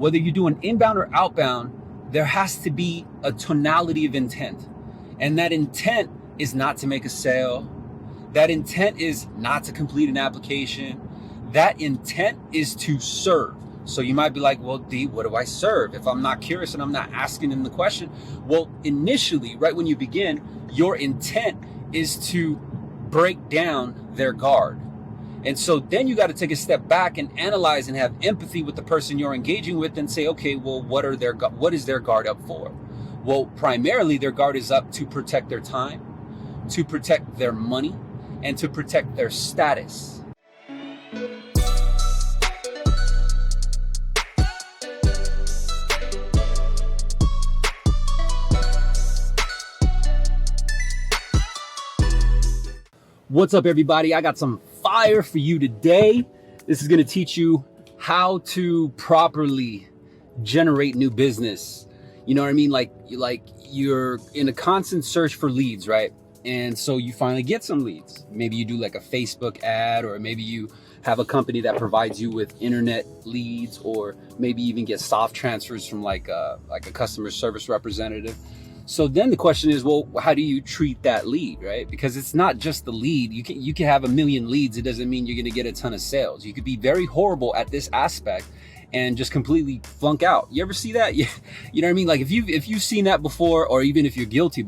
whether you're doing inbound or outbound, there has to be a tonality of intent. And that intent is not to make a sale. That intent is not to complete an application. That intent is to serve. So you might be like, well, D, what do I serve? If I'm not curious and I'm not asking them the question, well, initially, right when you begin, your intent is to break down their guard. And so then you got to take a step back and analyze and have empathy with the person you're engaging with and say, okay, well, what is their guard up for? Well, primarily their guard is up to protect their time, to protect their money, and to protect their status. What's up, everybody? I got some fire for you today. This is going to teach you how to properly generate new business. You know what I mean? Like you're in a constant search for leads, right? And so you finally get some leads. Maybe you do like a Facebook ad, or maybe you have a company that provides you with internet leads, or maybe even get soft transfers from like a customer service representative. So then the question is, well, how do you treat that lead, right? Because it's not just the lead. You can have a million leads. It doesn't mean you're going to get a ton of sales. You could be very horrible at this aspect and just completely flunk out. You ever see that? You know what I mean? Like if you've seen that before, or even if you're guilty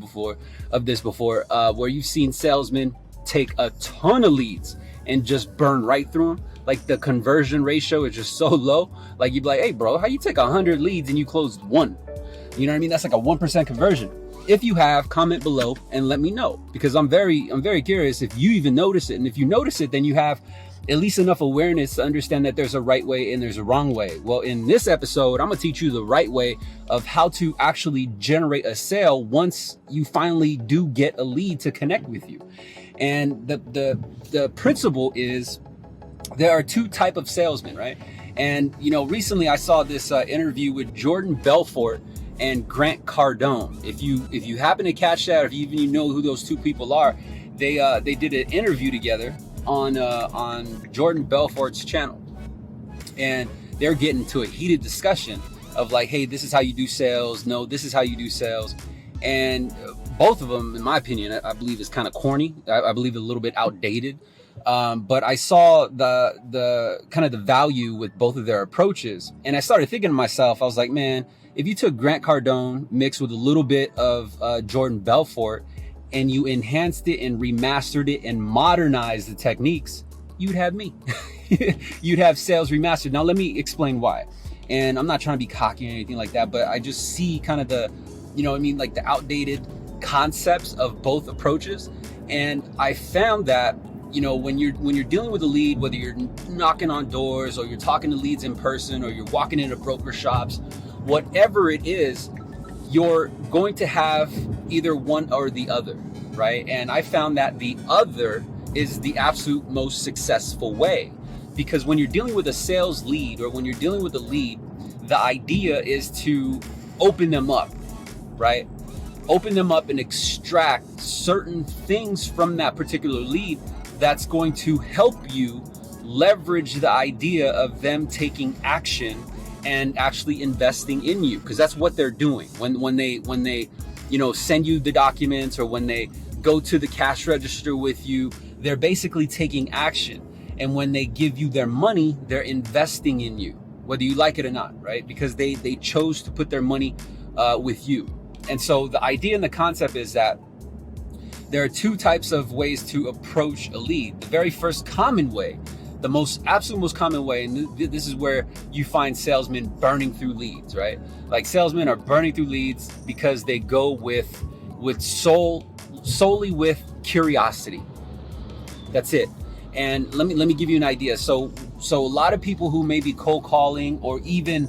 of this before, where you've seen salesmen take a ton of leads and just burn right through them. Like the conversion ratio is just so low. Like you'd be like, hey bro, how you take 100 leads and you closed one? You know what I mean? That's like a 1% conversion. If you have, comment below and let me know, because I'm very curious if you even notice it. And if you notice it, then you have at least enough awareness to understand that there's a right way and there's a wrong way. Well, in this episode, I'm gonna teach you the right way of how to actually generate a sale once you finally do get a lead to connect with you. And the principle is there are two types of salesmen, right? And you know, recently I saw this interview with Jordan Belfort and Grant Cardone. If you happen to catch that, or if you know who those two people are, they did an interview together on Jordan Belfort's channel, and they're getting to a heated discussion of like, hey, this is how you do sales. No, this is how you do sales. And both of them, in my opinion, I believe is kind of corny. I believe a little bit outdated. But I saw the kind of the value with both of their approaches, and I started thinking to myself, I was like, man, if you took Grant Cardone mixed with a little bit of Jordan Belfort and you enhanced it and remastered it and modernized the techniques, you'd have me. You'd have sales remastered. Now, let me explain why. And I'm not trying to be cocky or anything like that, but I just see kind of the, you know what I mean, like the outdated concepts of both approaches. And I found that, you know, when you're dealing with a lead, whether you're knocking on doors or you're talking to leads in person or you're walking into broker shops, whatever it is, you're going to have either one or the other, right? And I found that the other is the absolute most successful way, because when you're dealing with a sales lead, or when you're dealing with a lead, the idea is to open them up, right? Open them up and extract certain things from that particular lead that's going to help you leverage the idea of them taking action and actually investing in you, because that's what they're doing when they you know, send you the documents, or when they go to the cash register with you. They're basically taking action, and when they give you their money, they're investing in you, whether you like it or not, right? Because they chose to put their money with you. And so the idea and the concept is that there are two types of ways to approach a lead. The very first common way, the absolute most common way, and this is where you find salesmen burning through leads, right? Like salesmen are burning through leads because they go with solely with curiosity. That's it. And let me give you an idea. So a lot of people who may be cold calling or even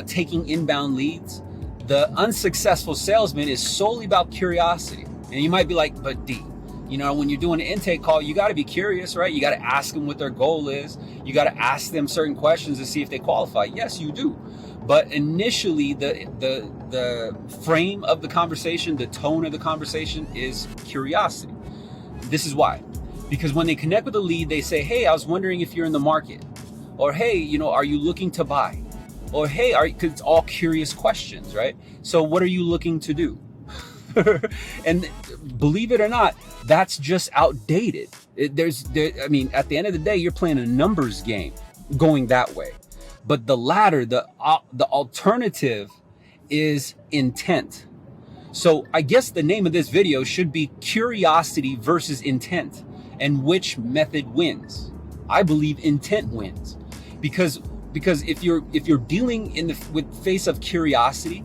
taking inbound leads, the unsuccessful salesman is solely about curiosity. And you might be like, but D, you know, when you're doing an intake call, you got to be curious, right? You got to ask them what their goal is. You got to ask them certain questions to see if they qualify. Yes, you do. But initially, the frame of the conversation, the tone of the conversation is curiosity. This is why. Because when they connect with a lead, they say, hey, I was wondering if you're in the market. Or, hey, you know, are you looking to buy? Or hey, because it's all curious questions, right? So what are you looking to do? And believe it or not, that's just outdated. I mean, at the end of the day, you're playing a numbers game going that way. But the latter, the alternative is intent. So I guess the name of this video should be curiosity versus intent, and which method wins. I believe intent wins, because if you're dealing with face of curiosity,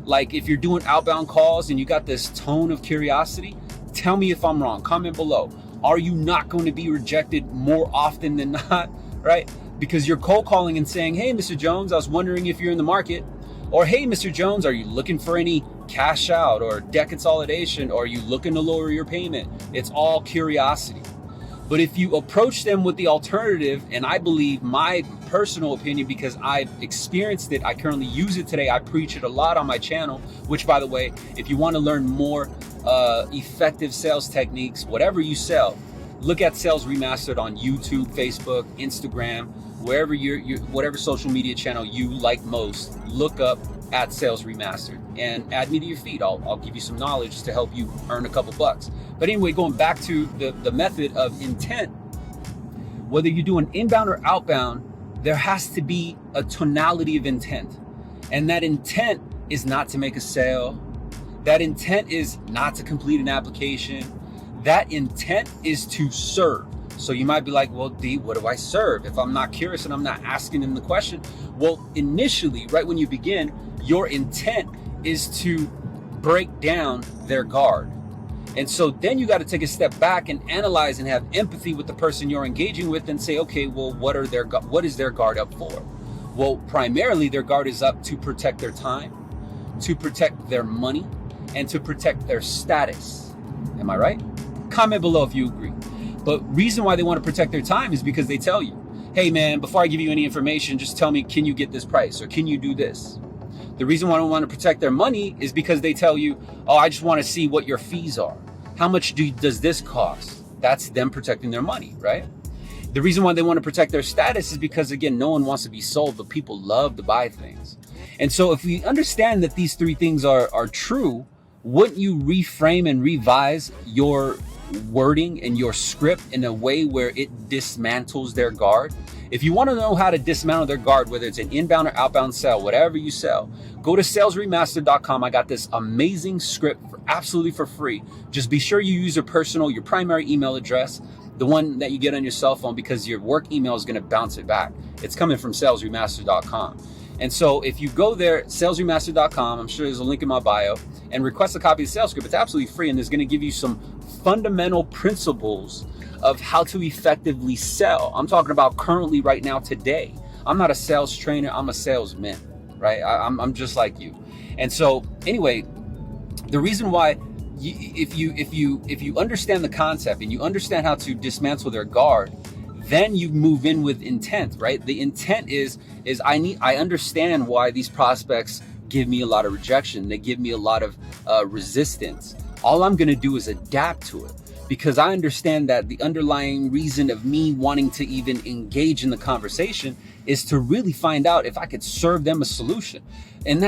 like if you're doing outbound calls and you got this tone of curiosity, tell me if I'm wrong. Comment below. Are you not going to be rejected more often than not, right? Because you're cold calling and saying, hey, Mr. Jones, I was wondering if you're in the market. Or, hey, Mr. Jones, are you looking for any cash out or debt consolidation? Or are you looking to lower your payment? It's all curiosity. But if you approach them with the alternative, and I believe, my personal opinion, because I've experienced it, I currently use it today, I preach it a lot on my channel, which, by the way, if you want to learn more effective sales techniques, whatever you sell, look at Sales Remastered on YouTube, Facebook, Instagram, wherever whatever social media channel you like most. Look up at Sales Remastered and add me to your feed. I'll give you some knowledge to help you earn a couple bucks. But anyway, going back to the method of intent, whether you do an inbound or outbound, there has to be a tonality of intent. And that intent is not to make a sale. That intent is not to complete an application. That intent is to serve. So you might be like, well, D, what do I serve? If I'm not curious and I'm not asking them the question. Well, initially, right when you begin, your intent is to break down their guard. And so then you got to take a step back and analyze and have empathy with the person you're engaging with and say, okay, well, what is their guard up for? Well, primarily their guard is up to protect their time, to protect their money, and to protect their status. Am I right? Comment below if you agree. But reason why they want to protect their time is because they tell you, hey man, before I give you any information, just tell me, can you get this price or can you do this? The reason why they want to protect their money is because they tell you, oh, I just want to see what your fees are. How much does this cost? That's them protecting their money, right? The reason why they want to protect their status is because, again, no one wants to be sold, but people love to buy things. And so if we understand that these three things are true, wouldn't you reframe and revise your wording and your script in a way where it dismantles their guard? If you want to know how to dismantle their guard, whether it's an inbound or outbound sale, whatever you sell, go to salesremastered.com. I got this amazing script absolutely for free. Just be sure you use your primary email address, the one that you get on your cell phone, because your work email is going to bounce it back. It's coming from salesremastered.com. And so if you go there, salesremastered.com, I'm sure there's a link in my bio, and request a copy of the sales script. It's absolutely free, and it's going to give you some fundamental principles of how to effectively sell. I'm talking about currently, right now, today. I'm not a sales trainer. I'm a salesman, right? I'm just like you. And so anyway, the reason why, if you understand the concept and you understand how to dismantle their guard, then you move in with intent, right? The intent is I understand why these prospects give me a lot of rejection. They give me a lot of resistance. All I'm going to do is adapt to it, because I understand that the underlying reason of me wanting to even engage in the conversation is to really find out if I could serve them a solution. And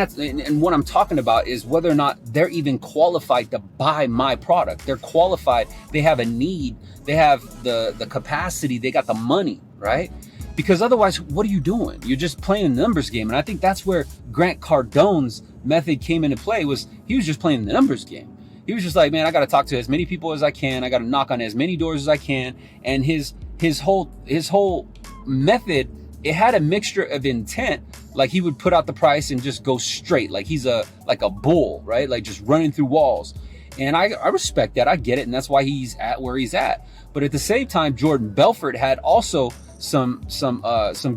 what I'm talking about is whether or not they're even qualified to buy my product. They're qualified. They have a need. They have the capacity. They got the money, right? Because otherwise, what are you doing? You're just playing a numbers game. And I think that's where Grant Cardone's method came into play. He was just playing the numbers game. He was just like, man, I got to talk to as many people as I can. I got to knock on as many doors as I can. And his whole method, it had a mixture of intent. Like he would put out the price and just go straight. Like he's like a bull, right? Like just running through walls. And I respect that. I get it. And that's why he's at where he's at. But at the same time, Jordan Belfort had also some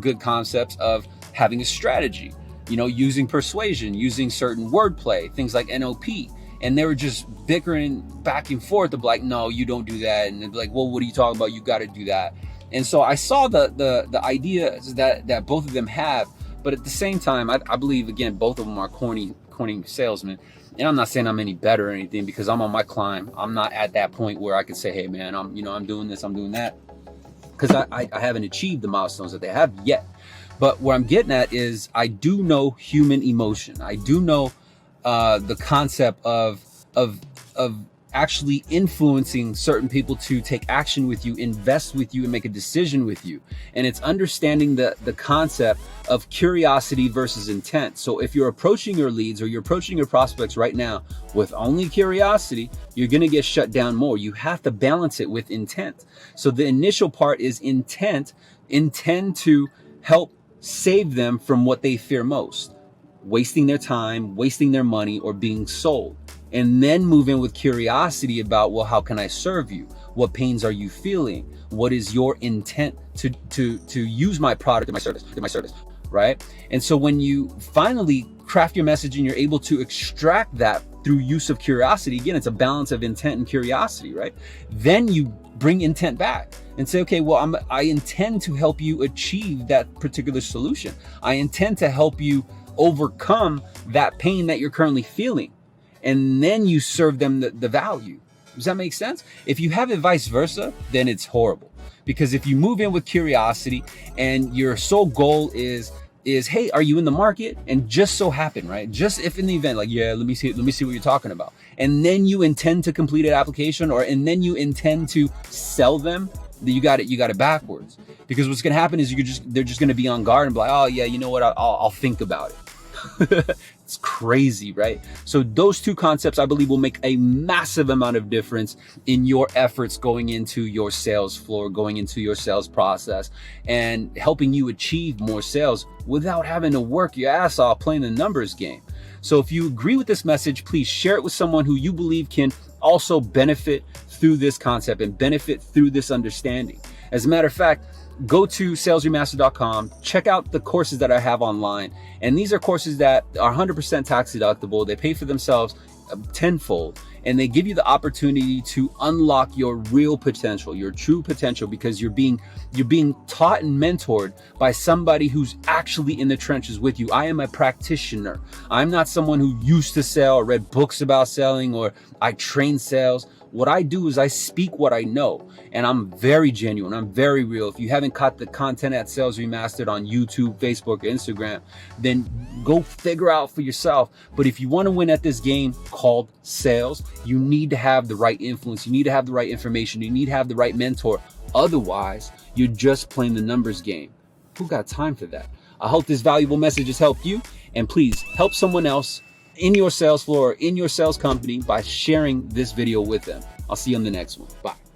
good concepts of having a strategy, using persuasion, using certain wordplay, things like NOP. And they were just bickering back and forth of like, no, you don't do that. And they'd be like, well, what are you talking about? You got to do that. And so I saw the ideas that both of them have. But at the same time, I believe, again, both of them are corny salesmen. And I'm not saying I'm any better or anything, because I'm on my climb. I'm not at that point where I can say, hey, man, I'm doing this, I'm doing that. Because I haven't achieved the milestones that they have yet. But what I'm getting at is I do know human emotion. I do know the concept of actually influencing certain people to take action with you, invest with you, and make a decision with you. And it's understanding the concept of curiosity versus intent. So if you're approaching your leads or you're approaching your prospects right now with only curiosity, you're going to get shut down more. You have to balance it with intent. So the initial part is intent. Intend to help save them from what they fear most: wasting their time, wasting their money, or being sold. And then move in with curiosity about, well, how can I serve you? What pains are you feeling? What is your intent to use my product or my service, right? And so when you finally craft your message and you're able to extract that through use of curiosity, again, it's a balance of intent and curiosity, right? Then you bring intent back and say, okay, well, I intend to help you achieve that particular solution. I intend to help you overcome that pain that you're currently feeling. And then you serve them the value. Does that make sense? If you have it vice versa, then it's horrible. Because if you move in with curiosity and your sole goal is, hey, are you in the market? And just so happen, right? Just if in the event, like, yeah, let me see what you're talking about. And then you intend to complete an application, and then you intend to sell them, you got it backwards. Because what's going to happen is they're just going to be on guard and be like, oh yeah, you know what? I'll think about it. It's crazy, right? So those two concepts, I believe, will make a massive amount of difference in your efforts going into your sales floor, going into your sales process, and helping you achieve more sales without having to work your ass off playing the numbers game. So if you agree with this message, please share it with someone who you believe can also benefit through this concept and benefit through this understanding. As a matter of fact, go to salesremaster.com, check out the courses that I have online. And these are courses that are 100% tax deductible. They pay for themselves tenfold, and they give you the opportunity to unlock your real potential, your true potential, because you're being taught and mentored by somebody who's actually in the trenches with you. I am a practitioner. I'm not someone who used to sell or read books about selling, or I train sales. What I do is I speak what I know, and I'm very genuine. I'm very real. If you haven't caught the content at Sales Remastered on YouTube, Facebook, or Instagram, then go figure out for yourself. But if you want to win at this game called sales, you need to have the right influence. You need to have the right information. You need to have the right mentor. Otherwise, you're just playing the numbers game. Who got time for that? I hope this valuable message has helped you, and please help someone else in your sales floor or in your sales company by sharing this video with them. I'll see you on the next one. Bye.